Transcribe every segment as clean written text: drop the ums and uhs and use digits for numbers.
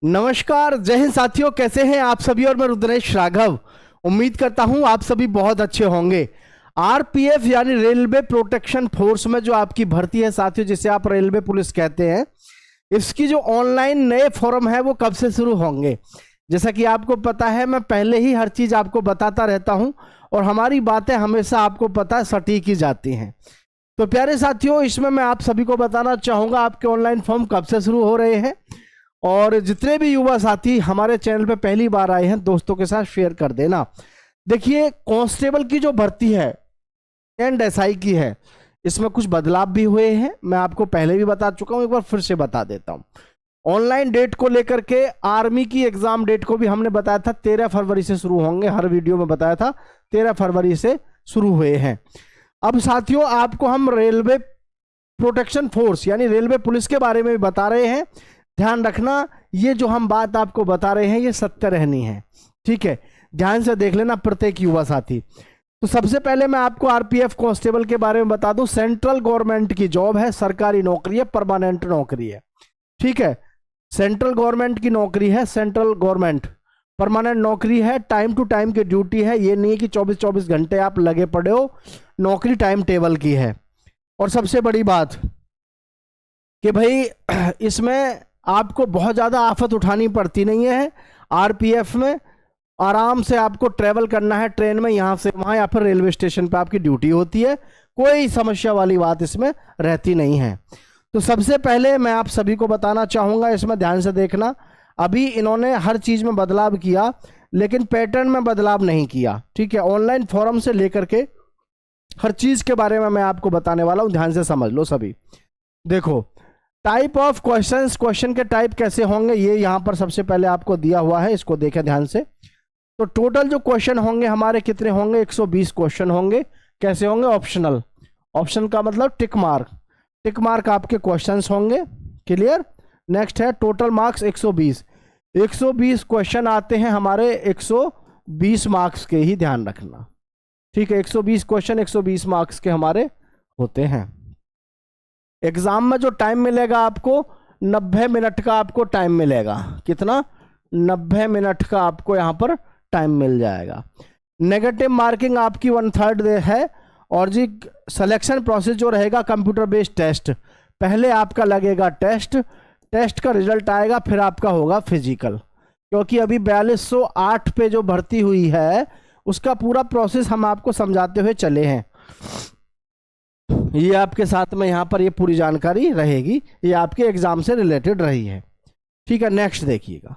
नमस्कार, जय हिंद साथियों। कैसे हैं आप सभी। और मैं रुद्रेश राघव उम्मीद करता हूं आप सभी बहुत अच्छे होंगे। आरपीएफ यानी रेलवे प्रोटेक्शन फोर्स में जो आपकी भर्ती है साथियों, जिसे आप रेलवे पुलिस कहते हैं, इसकी जो ऑनलाइन नए फॉर्म है वो कब से शुरू होंगे। जैसा कि आपको पता है, मैं पहले ही हर चीज आपको बताता रहता हूं और हमारी बातें हमेशा आपको पता है सटीक ही जाती हैं। तो प्यारे साथियों, इसमें मैं आप सभी को बताना चाहूंगा आपके ऑनलाइन फॉर्म कब से शुरू हो रहे हैं। और जितने भी युवा साथी हमारे चैनल पे पहली बार आए हैं, दोस्तों के साथ शेयर कर देना। देखिए, कांस्टेबल की जो भर्ती है एंड एसआई की है, इसमें कुछ बदलाव भी हुए हैं। मैं आपको पहले भी बता चुका हूं, एक बार फिर से बता देता हूं। ऑनलाइन डेट को लेकर के आर्मी की एग्जाम डेट को भी हमने बताया था 13 फरवरी से शुरू होंगे। हर वीडियो में बताया था 13 फरवरी से शुरू हुए हैं। अब साथियों, आपको हम रेलवे प्रोटेक्शन फोर्स यानी रेलवे पुलिस के बारे में भी बता रहे हैं। ध्यान रखना, ये जो हम बात आपको बता रहे हैं ये सत्य रहनी है, ठीक है। ध्यान से देख लेना प्रत्येक युवा साथी। तो सबसे पहले मैं आपको आरपीएफ कांस्टेबल के बारे में बता दूं। सेंट्रल गवर्नमेंट की जॉब है, सरकारी नौकरी है, परमानेंट नौकरी है, ठीक है। सेंट्रल गवर्नमेंट की नौकरी है, सेंट्रल गवर्नमेंट परमानेंट नौकरी है, टाइम टू टाइम की ड्यूटी है। ये नहीं है कि 24-24 घंटे आप लगे पड़े हो, नौकरी टाइम टेबल की है। और सबसे बड़ी बात कि भाई इसमें आपको बहुत ज़्यादा आफत उठानी पड़ती नहीं है। आरपीएफ में आराम से आपको ट्रेवल करना है ट्रेन में, यहाँ से वहाँ या फिर रेलवे स्टेशन पे आपकी ड्यूटी होती है। कोई समस्या वाली बात इसमें रहती नहीं है। तो सबसे पहले मैं आप सभी को बताना चाहूँगा, इसमें ध्यान से देखना। अभी इन्होंने हर चीज़ में बदलाव किया, लेकिन पैटर्न में बदलाव नहीं किया, ठीक है। ऑनलाइन फॉर्म से लेकर के हर चीज़ के बारे में मैं आपको बताने वाला हूँ, ध्यान से समझ लो सभी। देखो, टाइप ऑफ क्वेश्चंस, क्वेश्चन के टाइप कैसे होंगे ये यहाँ पर सबसे पहले आपको दिया हुआ है, इसको देखें ध्यान से। तो टोटल जो क्वेश्चन होंगे हमारे कितने होंगे, 120 क्वेश्चन होंगे। कैसे होंगे? ऑप्शनल। ऑप्शन का मतलब टिक मार्क, टिक मार्क आपके क्वेश्चंस होंगे। क्लियर? नेक्स्ट है टोटल मार्क्स 120। 120 क्वेश्चन आते हैं हमारे 120 मार्क्स के ही, ध्यान रखना, ठीक है। 120 क्वेश्चन 120 मार्क्स के हमारे होते हैं। एग्जाम में जो टाइम मिलेगा आपको 90 मिनट का आपको टाइम मिलेगा। कितना? 90 मिनट का आपको यहाँ पर टाइम मिल जाएगा। नेगेटिव मार्किंग आपकी 1/3 है। और जी सिलेक्शन प्रोसेस जो रहेगा कंप्यूटर बेस्ड टेस्ट। पहले आपका लगेगा टेस्ट, टेस्ट का रिजल्ट आएगा, फिर आपका होगा फिजिकल। क्योंकि अभी 4208 पे जो भर्ती हुई है उसका पूरा प्रोसेस हम आपको समझाते हुए चले हैं। ये आपके साथ में यहाँ पर ये पूरी जानकारी रहेगी, ये आपके एग्जाम से रिलेटेड रही है, ठीक है। नेक्स्ट देखिएगा,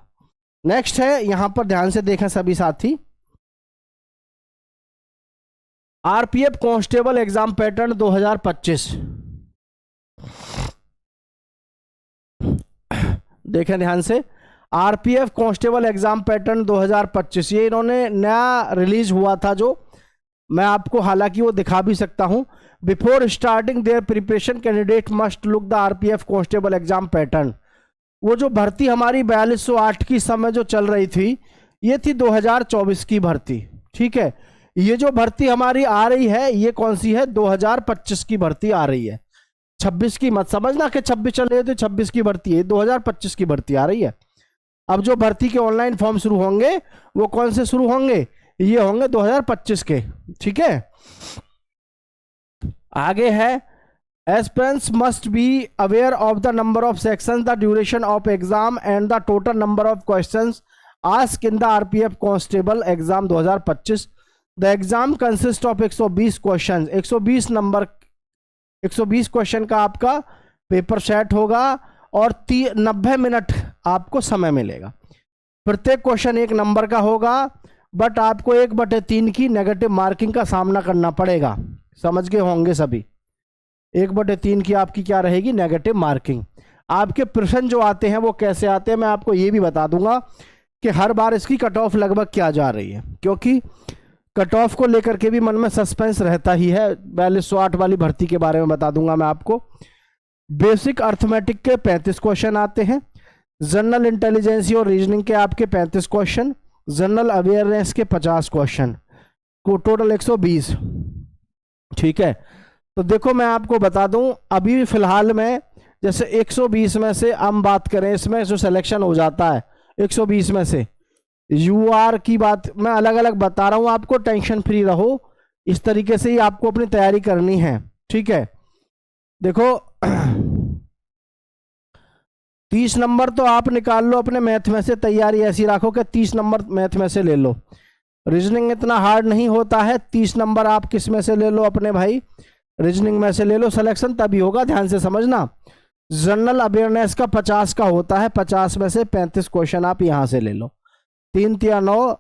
नेक्स्ट है यहाँ पर ध्यान से देखें सभी साथी। आरपीएफ कांस्टेबल एग्जाम पैटर्न 2025 देखें ध्यान से। आरपीएफ कांस्टेबल एग्जाम पैटर्न 2025 ये इन्होंने नया रिलीज हुआ था, जो मैं आपको हालांकि वो दिखा भी सकता हूं। Before starting there preparation candidate must look the RPF constable exam pattern. वो जो भर्ती हमारी 4208 की समय जो चल रही थी, ये थी 2024 की भर्ती, ठीक है। ये जो भर्ती हमारी आ रही है ये कौन सी है? 2025 की भर्ती आ रही है। 26 की मत समझना कि 26 चल रही है तो 26 की भर्ती है, 2025 की भर्ती आ रही है। अब जो भर्ती के ऑनलाइन फॉर्म शुरू होंगे वो कौन से शुरू होंगे? ये होंगे 2025 के, ठीक है। आगे है aspirants must be aware of the number of sections, the duration of exam and the total number of questions asked in the RPF constable exam 2025। The exam consist of 120 question, 120 number, 120 question का आपका paper set होगा और 90 minute आपको समय मिलेगा। प्रत्येक question एक number का होगा, बट आपको 1/3 की नेगेटिव मार्किंग का सामना करना पड़ेगा। समझ गए होंगे सभी। 1/3 की आपकी क्या रहेगी? Negative marking. आपके प्रश्न जो आते हैं वो कैसे आते हैं मैं आपको ये भी बता दूंगा कि हर बार इसकी कट ऑफ लगभग क्या जा रही है, क्योंकि कट ऑफ को लेकर के भी मन में सस्पेंस रहता ही है। 4208 वाली भर्ती के बारे में बता दूंगा मैं आपको। बेसिक अर्थमेटिक के 35 क्वेश्चन आते हैं। जनरल इंटेलिजेंसी और रीजनिंग के आपके 35 क्वेश्चन। जनरल अवेयरनेस के 50 क्वेश्चन को टोटल 120, ठीक है। तो देखो मैं आपको बता दूं, अभी फिलहाल में जैसे 120 में से हम बात करें, इसमें जो सिलेक्शन हो जाता है 120 में से। यूआर की बात मैं अलग अलग बता रहा हूं आपको, टेंशन फ्री रहो, इस तरीके से ही आपको अपनी तैयारी करनी है, ठीक है। देखो 30 नंबर तो आप निकाल लो अपने मैथ में से, तैयारी ऐसी रखो कि 30 नंबर मैथ में से ले लो। रीजनिंग इतना हार्ड नहीं होता है, 30 नंबर आप किस में से ले लो अपने भाई, रीजनिंग में से ले लो। सिलेक्शन तभी होगा, ध्यान से समझना। जनरल अवेयरनेस का 50 का होता है, 50 में से 35 क्वेश्चन आप यहां से ले लो। 3 तिया 9,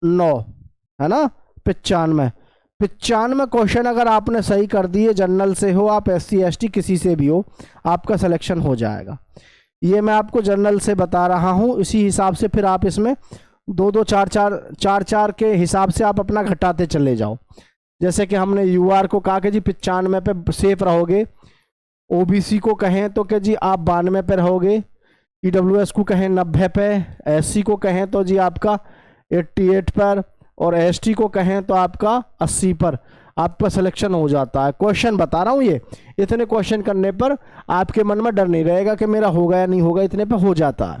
9 है ना, 95 क्वेश्चन अगर आपने सही कर दिए, जनरल से हो आप, SC ST किसी से भी हो, आपका सिलेक्शन हो जाएगा। ये मैं आपको जनरल से बता रहा हूं, इसी हिसाब से फिर आप इसमें 2-2 4-4 के हिसाब से आप अपना घटाते चले जाओ। जैसे कि हमने यूआर को कहा कि जी 95 पे सेफ रहोगे, ओबीसी को कहें तो कि जी आप 92 पे रहोगे, ईडब्ल्यूएस को कहें 90 पे, एससी को कहें तो जी आपका 88 पर, और एसटी को कहें तो आपका 80 पर आपका सिलेक्शन हो जाता है। क्वेश्चन बता रहा हूँ, ये इतने क्वेश्चन करने पर आपके मन में डर नहीं रहेगा कि मेरा होगा या नहीं होगा, इतने पे हो जाता है।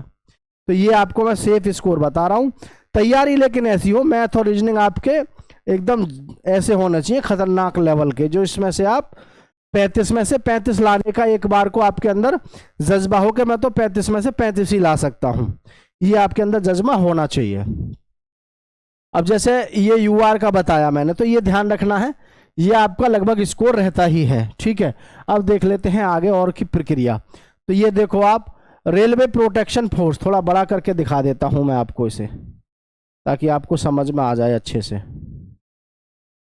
तो ये आपको मैं सेफ स्कोर बता रहा हूँ। तैयारी लेकिन ऐसी हो, मैथ और रीजनिंग आपके एकदम ऐसे होने चाहिए खतरनाक लेवल के, जो इसमें से आप 35 में से 35 लाने का एक बार को आपके अंदर जज्बा हो कि मैं तो 35 में से 35 ही ला सकता हूं, ये आपके अंदर जज्बा होना चाहिए। अब जैसे ये यूआर का बताया मैंने, तो ये ध्यान रखना है, ये आपका लगभग स्कोर रहता ही है, ठीक है। अब देख लेते हैं आगे और की प्रक्रिया। तो ये देखो आप, रेलवे प्रोटेक्शन फोर्स, थोड़ा बड़ा करके दिखा देता हूं मैं आपको इसे, ताकि आपको समझ में आ जाए अच्छे से,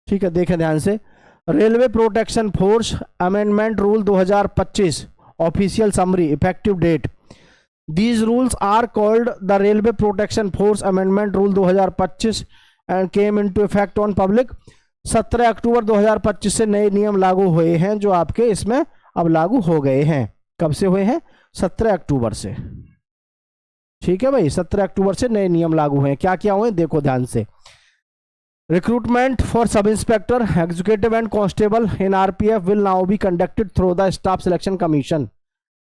ठीक है। देखें ध्यान से, railway protection force amendment rule 2025 official summary effective date. These rules are called the railway protection force amendment rule 2025 and came into effect on public. 17 अक्टूबर 2025 से नए नियम लागू हुए हैं, जो आपके इसमें अब लागू हो गए हैं। कब से हुए हैं? 17 अक्टूबर से, ठीक है भाई। 17 अक्टूबर से नए नियम लागू हुए हैं। क्या क्या हुए देखो ध्यान से। Recruitment for sub inspector, executive and constable in RPF will now be conducted through the staff selection commission.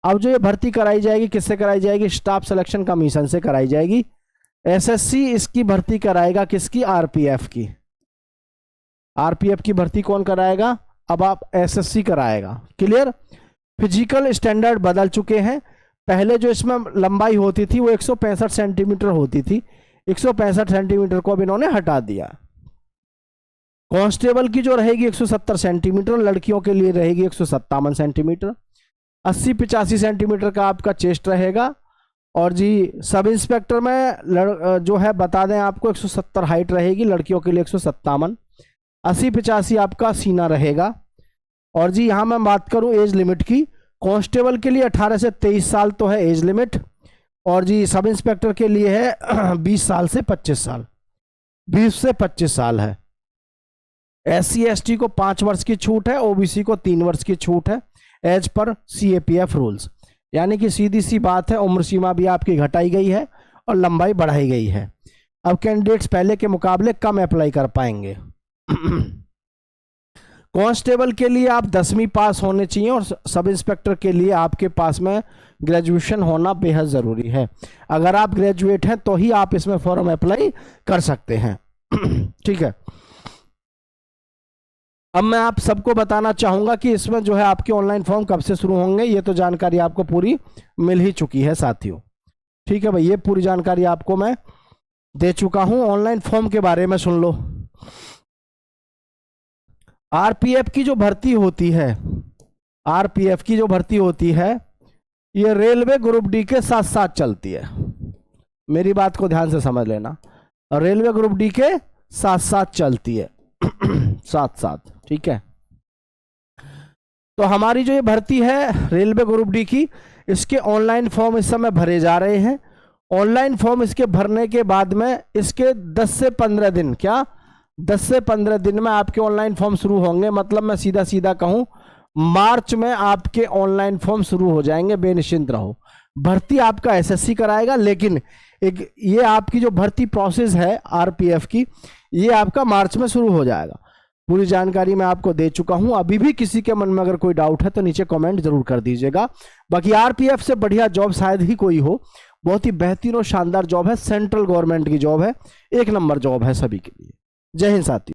अब जो ये भर्ती कराई जाएगी, किससे कराई जाएगी? स्टाफ सिलेक्शन कमीशन से कराई जाएगी। एसएससी इसकी भर्ती कराएगा, किसकी? आरपीएफ की। आरपीएफ की भर्ती कौन कराएगा? अब आप एसएससी कराएगा। क्लियर? फिजिकल स्टैंडर्ड बदल चुके हैं। पहले जो इसमें लंबाई होती थी वो 165 सेंटीमीटर होती थी, 165 सेंटीमीटर को अब इन्होंने हटा दिया। कांस्टेबल की जो रहेगी 170 सेंटीमीटर, लड़कियों के लिए रहेगी 157 सेंटीमीटर। 80-85 सेंटीमीटर का आपका चेस्ट रहेगा। और जी सब इंस्पेक्टर में जो है बता दें आपको 170 हाइट रहेगी, लड़कियों के लिए 157। 80-85 आपका सीना रहेगा। और जी यहाँ मैं बात करूँ एज लिमिट की, कांस्टेबल के लिए 18 से 23 साल तो है एज लिमिट, और जी सब इंस्पेक्टर के लिए है 20 साल से 25 साल, 20 से 25 साल है। SC ST को 5 वर्ष की छूट है, OBC को 3 वर्ष की छूट है, एज पर CAPF रूल्स। यानी कि सीधी सी बात है, उम्र सीमा भी आपकी घटाई गई है और लंबाई बढ़ाई गई है। अब कैंडिडेट्स पहले के मुकाबले कम अप्लाई कर पाएंगे। कांस्टेबल के लिए आप 10वीं पास होने चाहिए, और सब इंस्पेक्टर के लिए आपके पास में ग्रेजुएशन होना बेहद ज़रूरी है। अगर आप ग्रेजुएट हैं तो ही आप इसमें फॉर्म अप्लाई कर सकते हैं। ठीक है। अब मैं आप सबको बताना चाहूँगा कि इसमें जो है आपके ऑनलाइन फॉर्म कब से शुरू होंगे। ये तो जानकारी आपको पूरी मिल ही चुकी है साथियों, ठीक है भाई। ये पूरी जानकारी आपको मैं दे चुका हूँ। ऑनलाइन फॉर्म के बारे में सुन लो। आरपीएफ की जो भर्ती होती है, आरपीएफ की जो भर्ती होती है, ये रेलवे ग्रुप डी के साथ साथ चलती है। मेरी बात को ध्यान से समझ लेना, रेलवे ग्रुप डी के साथ साथ चलती है, साथ साथ, ठीक है। तो हमारी जो ये भर्ती है रेलवे ग्रुप डी की, इसके ऑनलाइन फॉर्म इस समय भरे जा रहे हैं। ऑनलाइन फॉर्म इसके भरने के बाद में इसके 10 से 15 दिन, क्या 10 से 15 दिन में आपके ऑनलाइन फॉर्म शुरू होंगे। मतलब मैं सीधा सीधा कहूं, मार्च में आपके ऑनलाइन फॉर्म शुरू हो जाएंगे, बेनिश्चिंत रहो। भर्ती आपका एसएससी कराएगा, लेकिन एक ये आपकी जो भर्ती प्रोसेस है आरपीएफ की, ये आपका मार्च में शुरू हो जाएगा। पूरी जानकारी मैं आपको दे चुका हूं। अभी भी किसी के मन में अगर कोई डाउट है तो नीचे कमेंट जरूर कर दीजिएगा। बाकी आरपीएफ से बढ़िया जॉब शायद ही कोई हो, बहुत ही बेहतरीन और शानदार जॉब है, सेंट्रल गवर्नमेंट की जॉब है, एक नंबर जॉब है सभी के लिए। जय हिंद साथियों।